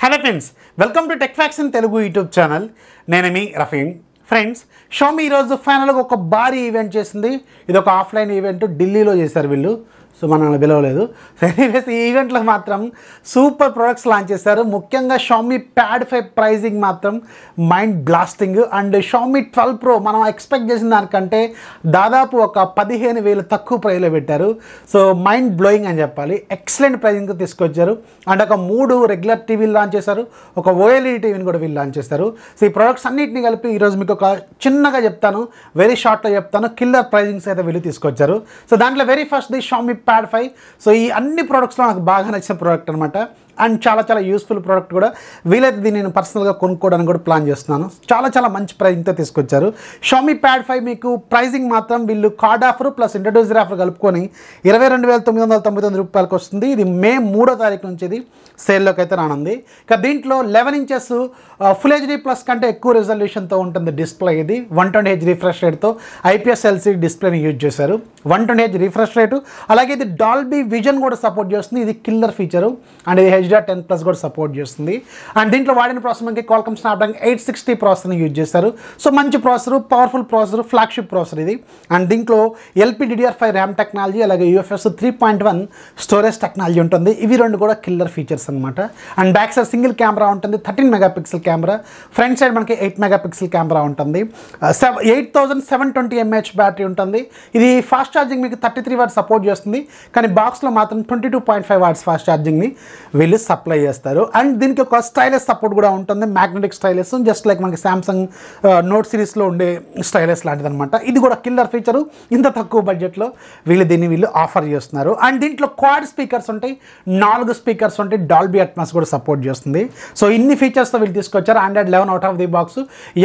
Hello friends, welcome to TechFacts in Telugu YouTube channel. Name Rafee. Friends, Xiaomi ఈరోజు ఫైనల్గా ఒక భారీ event చేసింది. ఇది ఒక ఆఫ్లైన్ ఈవెంట్ ఢిల్లీలో చేశారు వీళ్ళు. సో మనల్ని పిలవలేదు. ఎనీవేస్ ఈ ఈవెంట్లో మాత్రం సూపర్ ప్రొడక్ట్స్ లాంచ్ చేశారు. ముఖ్యంగా Xiaomi Pad 5 ప్రైజింగ్ మాత్రం mind blasting. And Xiaomi 12 Pro మనం ఎక్స్పెక్ట్ చేసిన దానికంటే దాదాపు ఒక 15,000 తక్కువ ప్రైస్లో పెట్టారు. సో మైండ్ బ్లోయింగ్ అని చెప్పాలి. ఎక్సలెంట్ ప్రైజింగ్తో తీసుకొచ్చారు. అండ్ ఒక 3 రెగ్యులర్ టీవీలు లాంచ్ చేశారు. ఒక OLED టీవీని కూడా వీళ్ళు లాంచ్ చేస్తారు. సో ఈ ప్రొడక్ట్స్ అన్నింటినీ కలిపి ఈరోజు మీకు ఒక చిన్నగా చెప్తాను, వెరీ షార్ట్లో చెప్తాను. కిల్లర్ ప్రైజింగ్స్ అయితే వీళ్ళు తీసుకొచ్చారు. సో దాంట్లో very first the Xiaomi Pad 5. So ఈ అన్ని ప్రోడక్ట్స్లో నాకు బాగా నచ్చిన ప్రోడక్ట్ అనమాట. అండ్ చాలా యూస్ఫుల్ ప్రోడక్ట్ కూడా. వీలైతే దీన్ని నేను పర్సనల్గా కొనుక్కోవడానికి కూడా ప్లాన్ చేస్తున్నాను. చాలా మంచి ప్రైజింగ్తో తీసుకొచ్చారు. Xiaomi Pad 5 మీకు ప్రైజింగ్ మాత్రం వీళ్ళు card offer plus introducer offer కలుపుకొని 22,999 రూపాయలకు వస్తుంది. ఇది మే 3వ తారీఖు నుంచి ఇది సేల్లోకి అయితే రానుంది. ఇక దీంట్లో 11 ఇంచెస్ ఫుల్ HD ప్లస్ కంటే ఎక్కువ రిజల్యూషన్తో ఉంటుంది డిస్ప్లే. ఇది 120Hz రిఫ్రెష్ రేట్తో IPS LCD డిస్ప్లేని యూజ్ చేశారు. 120Hz రిఫ్రెష్ రేటు, అలాగే ఇది డాల్బీ విజన్ కూడా సపోర్ట్ చేస్తుంది. ఇది కిల్లర్ ఫీచరు. అండ్ ఇది HDR10+ కూడా సపోర్ట్ చేస్తుంది. అండ్ దీంట్లో వాడిన ప్రాసెసర్ మనకి Qualcomm Snapdragon 860 ప్రాసెసర్ని యూజ్ చేశారు. సో మంచి processor, powerful processor, flagship processor ఇది. అండ్ దీంట్లో LPDDR5 ర్యామ్ టెక్నాలజీ, అలాగే UFS 3.1 స్టోరేజ్ టెక్నాలజీ ఉంటుంది. ఇవి రెండు కూడా కిల్లర్ ఫీచర్స్ అనమాట. And back side single camera ఉంటుంది, 13 మెగాపిక్సెల్ కెమెరా. ఫ్రంట్ సైడ్ మనకి 8 మెగాపిక్సెల్ కెమెరా ఉంటుంది. 8720 mAh బ్యాటరీ ఉంటుంది. ఇది ఫాస్ట్ ఛార్జింగ్ మీకు 33 వాట్స్ సపోర్ట్ చేస్తుంది. కానీ బాక్స్లో మాత్రం 22.5 వాట్స్ ఫాస్ట్ ఛార్జింగ్ని వీళ్ళు సప్లై చేస్తారు. అండ్ దీనికి ఒక స్టైలెస్ సపోర్ట్ కూడా ఉంటుంది, మ్యాగ్నెటిక్ స్టైలెస్, జస్ట్ లైక్ మనకి సామ్సంగ్ నోట్ సిరీస్లో ఉండే స్టైలెస్ లాంటిది అనమాట. ఇది కూడా కిల్లర్ ఫీచరు. ఇంత తక్కువ బడ్జెట్లో వీళ్ళు ఆఫర్ చేస్తున్నారు. అండ్ దీంట్లో క్వాడ్ స్పీకర్స్ ఉంటాయి, 4 స్పీకర్స్ ఉంటాయి, డాల్బీ అట్మాస్ కూడా సపోర్ట్ చేస్తుంది. సో ఇన్ని ఫీచర్స్తో వీళ్ళు తీసుకొచ్చారు. Android 11 out of the box,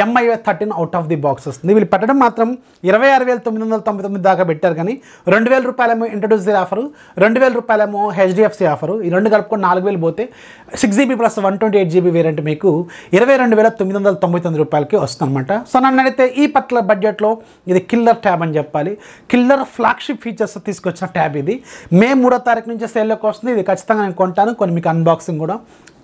MIUI 13 out of the box వస్తుంది. వీళ్ళు పెట్టడం మాత్రం 26,999 దాకా పెట్టారు. కానీ 2,000 రూపాయలేమో ఇంట్రడ్యూసర్ ఆఫరు, 2,000 రూపాయలేమో HDFC ఆఫరు. ఈ రెండు కలుపుకొని 4,000 పోతే 6GB ప్లస్ 128GB వేరియంట్ మీకు 22,999 రూపాయలకి వస్తుందన్నమాట. సో నన్ను అడిగితే ఈ పర్టికులర్ బడ్జెట్లో ఇది కిల్లర్ ట్యాబ్ అని చెప్పాలి. కిల్లర్ ఫ్లాగ్షిప్ ఫీచర్స్ తీసుకొచ్చిన ట్యాబ్ ఇది. మే 3వ తారీఖు నుంచి సేల్లోకి వస్తుంది. ఇది ఖచ్చితంగా నేను కొంటాను, కొన్ని మీకు అన్బాక్సింగ్ కూడా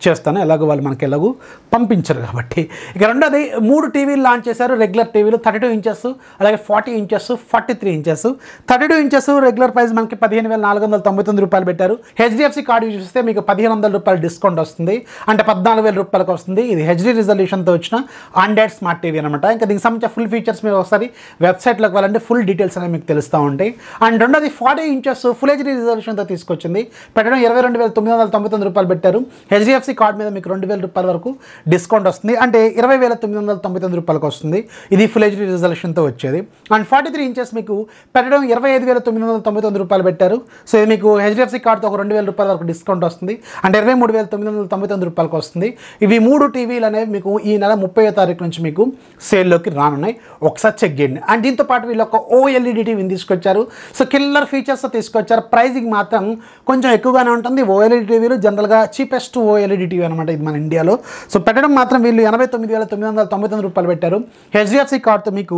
చేస్తాను. ఎలాగో వాళ్ళు మనకి ఎలాగూ పంపించరు కాబట్టి. ఇక రెండోది 3 టీవీలు లాంచ్ చేశారు, రెగ్యులర్ టీవీలు. 32 ఇంచెస్, అలాగే 40 inches, 43 inches. 32 inches regular price మనకి 15,499 రూపాయలు పెట్టారు. HDFC కార్డు యూజ్ చేస్తే మీకు 1,500 రూపాయలు డిస్కౌంట్ వస్తుంది, అంటే 14,000 రూపాయలకు వస్తుంది. ఇది HD రిజల్యూషన్తో వచ్చిన ఆండ్రాయిడ్ స్మార్ట్ టీవీ అనమాట. ఇంకా దీనికి సంబంధించిన ఫుల్ ఫీచర్స్ మీరు ఒకసారి వెబ్సైట్లోకి వెళ్ళండి, ఫుల్ డీటెయిల్స్ అనేవి మీకు తెలుస్తూ ఉంటాయి. అండ్ రెండోది 40 ఇంచెస్ ఫుల్ HD రిజల్యూషన్తో తీసుకొచ్చింది. పెట్టడం 22,999 రూపాయలు పెట్టారు. HDFC కార్డ్ మీద మీకు 2,000 రూపాయల వరకు డిస్కౌంట్ వస్తుంది, అంటే 20,999 రూపాయలకు వస్తుంది. ఇది ఫుల్ HD రిజల్యూషన్తో వచ్చేది. అండ్ 43 ఇంచెస్ మీకు పెట్టడం 25,999 రూపాయలు పెట్టారు. సో ఇది మీకు HDFC కార్డ్తో ఒక 2,000 రూపాయల వరకు డిస్కౌంట్ వస్తుంది, అంటే 23,999 రూపాయలకు వస్తుంది. ఇవి 3 టీవీలు అనేవి మీకు ఈ నెల 30వ తారీఖు నుంచి మీకు సేల్లోకి రానున్నాయి. ఒకసారి చెక్ చేయండి. అండ్ దీంతో పాటు వీళ్ళు ఒక OLED టీవీని తీసుకొచ్చారు. సో కిల్లర్ ఫీచర్స్తో తీసుకొచ్చారు. ప్రైజింగ్ మాత్రం కొంచెం ఎక్కువగానే ఉంటుంది. OLED టీవీలు జనరల్గా చీపెస్ట్ OLED టీవీ అనమాట ఇది మన ఇండియాలో. సో పెట్టడం మాత్రం వీళ్ళు 89,999 రూపాయలు పెట్టారు. HDFC కార్డ్తో మీకు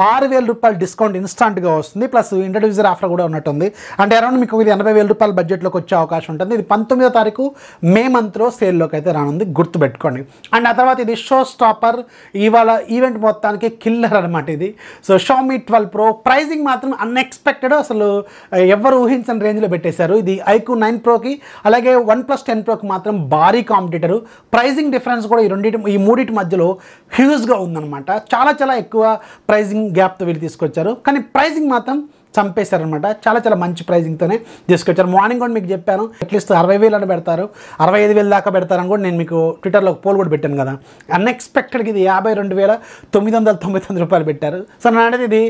6,000 రూపాయలు డిస్కౌంట్ ఇన్స్టాంట్గా వస్తుంది, ప్లస్ ఇంట్రడ్యూసర్ ఆఫర్ కూడా ఉన్నట్టుంది. అంటే అరౌండ్ మీకు ఇది 80,000 రూపాయల బడ్జెట్లోకి వచ్చే అవకాశం ఉంటుంది. ఇది 19వ తారీఖు మే మంత్లో సేల్లోకి అయితే రానుంది, గుర్తుపెట్టుకోండి. అండ్ ఆ తర్వాత ఇది షో స్టాపర్, ఇవాళ ఈవెంట్ మొత్తానికి కిల్లర్ అనమాట ఇది. సో Xiaomi 12 Pro ప్రైజింగ్ మాత్రం అన్ఎక్స్పెక్టెడ్, అసలు ఎవరు ఊహించని రేంజ్లో పెట్టేశారు. ఇది iQOO 9 Proకి అలాగే OnePlus 10 Proకి మాత్రం భారీ కాంపిటీటరు. ప్రైజింగ్ డిఫరెన్స్ కూడా ఈ మూడింటి మధ్యలో హ్యూజ్గా ఉందన్నమాట. చాలా ఎక్కువ ప్రైజింగ్ గ్యాప్తో వీళ్ళు తీసుకొచ్చారు. కానీ ప్రైజింగ్ మాత్రం చంపేశారనమాట. చాలా మంచి ప్రైజింగ్తోనే తీసుకొచ్చారు. మార్నింగ్ కూడా మీకు చెప్పాను, అట్లీస్ట్ 60,000 అని పెడతారు, 65,000 దాకా పెడతారని కూడా నేను మీకు ట్విట్టర్లో పోల్ కూడా పెట్టాను కదా. అన్ఎక్స్పెక్టెడ్గా ఇది 52,999 రూపాయలు పెట్టారు. సో నాది ఇది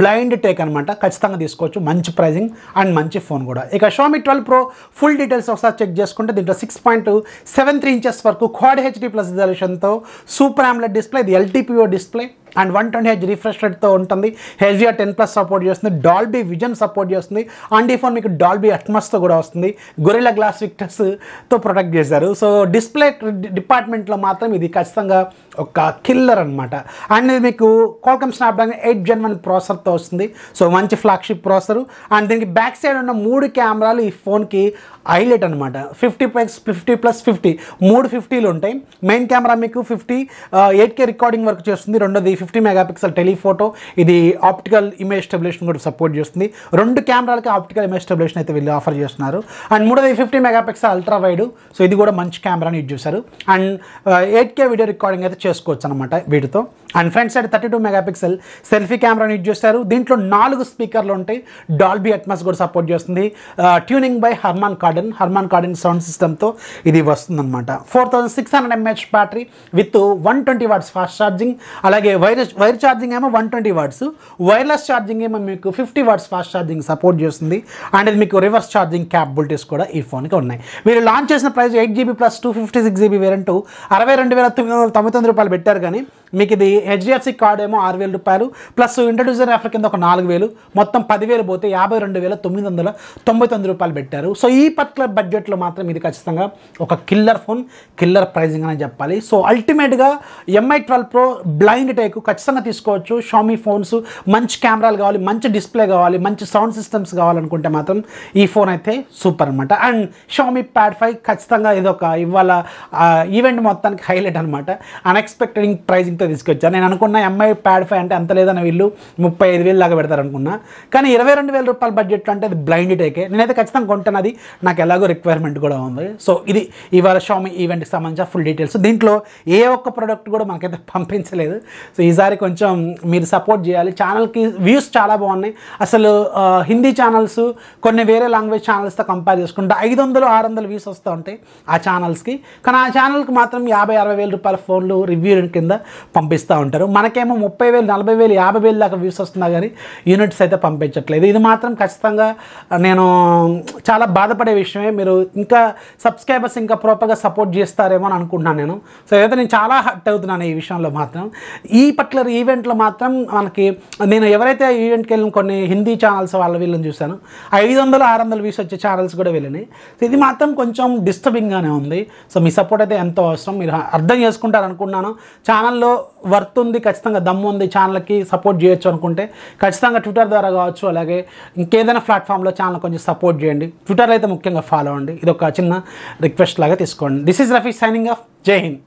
బ్లైండ్ టేక్ అనమాట. ఖచ్చితంగా తీసుకోవచ్చు, మంచి ప్రైజింగ్ అండ్ మంచి ఫోన్ కూడా. ఇక Xiaomi 12 Pro ఫుల్ డీటెయిల్స్ ఒకసారి చెక్ చేసుకుంటే దీంట్లో 6.73 ఇంచెస్ వరకు క్వాడ్ HD ప్లస్ రిజల్యూషన్తో సూపర్ AMOLED డిస్ప్లే. ఇది LTPO display. And 120Hz refresh రేట్తో ఉంటుంది. HDR10+ సపోర్ట్ చేస్తుంది, డాల్బీ విజన్ సపోర్ట్ చేస్తుంది. అండ్ ఈ ఫోన్ మీకు డాల్బీ అట్మాస్తో కూడా వస్తుంది. గొరిల్లా గ్లాస్ విక్టర్స్తో ప్రొటెక్ట్ చేశారు. సో డిస్ప్లే డిపార్ట్మెంట్లో మాత్రం ఇది ఖచ్చితంగా ఒక కిల్లర్ అనమాట. అండ్ ఇది మీకు క్వాల్కమ్ స్నాప్డ్రాగన్ 8 Gen 1 ప్రాసెసర్తో వస్తుంది. సో మంచి ఫ్లాగ్షిప్ ప్రాసెసర్. అండ్ దీనికి బ్యాక్ సైడ్ ఉన్న 3 కెమెరాలు ఈ ఫోన్కి హైలైట్ అనమాట. 50+50 3 50లు ఉంటాయి. మెయిన్ కెమెరా మీకు 8K రికార్డింగ్ వర్క్ చేస్తుంది. రెండోది 50 మెగాపిక్సెల్ టెలిఫోటో, ఇది ఆప్టికల్ ఇమేజ్ స్టెబిలేషన్ కూడా సపోర్ట్ చేస్తుంది. 2 కెమెరాలకి ఆప్టికల్ ఇమేజ్ స్టెబిలేషన్ అయితే వీళ్ళు ఆఫర్ చేస్తున్నారు. అండ్ మూడోది 50 మెగాపిక్సెల్ అల్ట్రా వైడ్. సో ఇది కూడా మంచి కెమెరాని యూజ్ చేశారు. అండ్ 8K వీడియో రికార్డింగ్ అయితే చేసుకోవచ్చు అనమాట వీటితో. And front side 32 megapixel selfie కెమెరాని యూజ్ చేస్తారు. దీంట్లో 4 స్పీకర్లు ఉంటాయి. డాల్బీ అట్మాస్ కూడా సపోర్ట్ చేస్తుంది. Tuning by Harman Kardon sound సిస్టమ్తో ఇది వస్తుందన్నమాట. 4600 mAh battery with 120 watts fast charging. అలాగే వైర్ ఛార్జింగ్ ఏమో 120 వాట్స్, వైర్లెస్ ఛార్జింగ్ ఏమో మీకు 50 వాట్స్ ఫాస్ట్ ఛార్జింగ్ సపోర్ట్ చేస్తుంది. అండ్ ఇది మీకు రివర్స్ ఛార్జింగ్ క్యాపబిలిటీస్ కూడా ఈ ఫోన్కి ఉన్నాయి. వీళ్ళు లాంచ్ చేసిన price 8GB plus 256GB variant 62,999 రూపాయలు పెట్టారు. కానీ మీకు ఇది HDFC కార్డ్ ఏమో 6,000 రూపాయలు ప్లస్ ఇంట్రడ్యూసర్ ఆఫర్ కింద ఒక 4,000, మొత్తం 10,000 పోతే 52,999 రూపాయలు పెట్టారు. సో ఈ పర్టికులర్ బడ్జెట్లో మాత్రం ఇది ఖచ్చితంగా ఒక కిల్లర్ ఫోన్, కిల్లర్ ప్రైజింగ్ అని చెప్పాలి. సో అల్టిమేట్గా MI 12 Pro బ్లైండ్ టేక్ ఖచ్చితంగా తీసుకోవచ్చు. షామీ ఫోన్స్ మంచి కెమెరాలు కావాలి, మంచి డిస్ప్లే కావాలి, మంచి సౌండ్ సిస్టమ్స్ కావాలనుకుంటే మాత్రం ఈ ఫోన్ అయితే సూపర్ అనమాట. అండ్ షామీ ప్యాడ్ 5 ఖచ్చితంగా ఇదొక ఇవాళ ఈవెంట్ మొత్తానికి హైలైట్ అనమాట. అన్ఎక్స్పెక్టెడ్ ప్రైజింగ్తో తీసుకొచ్చాను. నేను అనుకున్న MI ప్యాడ్ 5 అంటే అంత లేదని వీళ్ళు 35,000 దాకా పెడతారు అనుకున్నా. కానీ 22,000 రూపాయల బడ్జెట్లో అంటే అది బ్లైండ్ టేకే. నేనైతే ఖచ్చితంగా కొంటాను. అది నాకు ఎలాగో రిక్వైర్మెంట్ కూడా ఉంది. సో ఇది ఇవాళ షామీ ఈవెంట్కి సంబంధించిన ఫుల్ డీటెయిల్స్. దీంట్లో ఏ ఒక్క ప్రోడక్ట్ కూడా మనకైతే పంపించలేదు. సో ఈసారి కొంచెం మీరు సపోర్ట్ చేయాలి. ఛానల్కి వ్యూస్ చాలా బాగున్నాయి. అసలు హిందీ ఛానల్స్ కొన్ని వేరే లాంగ్వేజ్ ఛానల్స్తో కంపేర్ చేసుకుంటే 500-600 వ్యూస్ వస్తూ ఉంటాయి ఆ ఛానల్స్కి. కానీ ఆ ఛానల్కి మాత్రం 50,000-60,000 రూపాయల ఫోన్లు రివ్యూ కింద పంపిస్తూ ఉంటారు. మనకేమో 30,000, 40,000, 50,000 దాకా వ్యూస్ వస్తున్నా కానీ యూనిట్స్ అయితే పంపించట్లేదు. ఇది మాత్రం ఖచ్చితంగా నేను చాలా బాధపడే విషయమే. మీరు ఇంకా సబ్స్క్రైబర్స్ ఇంకా ప్రాపర్గా సపోర్ట్ చేస్తారేమో అని అనుకుంటున్నాను నేను. సో ఏదైతే నేను చాలా హర్ట్ అవుతున్నాను ఈ విషయంలో మాత్రం. ఈ పర్టికులర్ ఈవెంట్లో మాత్రం మనకి నేను ఎవరైతే ఈవెంట్కి వెళ్ళిన కొన్ని హిందీ ఛానల్స్ వీళ్ళని చూశాను, 500-600 వ్యూస్ వచ్చే ఛానల్స్ కూడా వెళ్ళినాయి. సో ఇది మాత్రం కొంచెం డిస్టర్బింగ్గానే ఉంది. సో మీ సపోర్ట్ అయితే ఎంతో అవసరం. మీరు అర్థం చేసుకుంటారు అనుకున్నాను. ఛానల్లో వర్త్ ఉంది, ఖచ్చితంగా దమ్ము ఉంది, ఛానల్కి సపోర్ట్ చేయొచ్చు అనుకుంటే ఖచ్చితంగా ట్విట్టర్ ద్వారా కావచ్చు, అలాగే ఇంకేదైనా ప్లాట్ఫామ్లో ఛానల్ కొంచెం సపోర్ట్ చేయండి. ట్విట్టర్లో అయితే ముఖ్యంగా ఫాలో అవ్వండి. ఇది ఒక చిన్న రిక్వెస్ట్ లాగా తీసుకోండి. This is Rafi signing off. జై హింద్.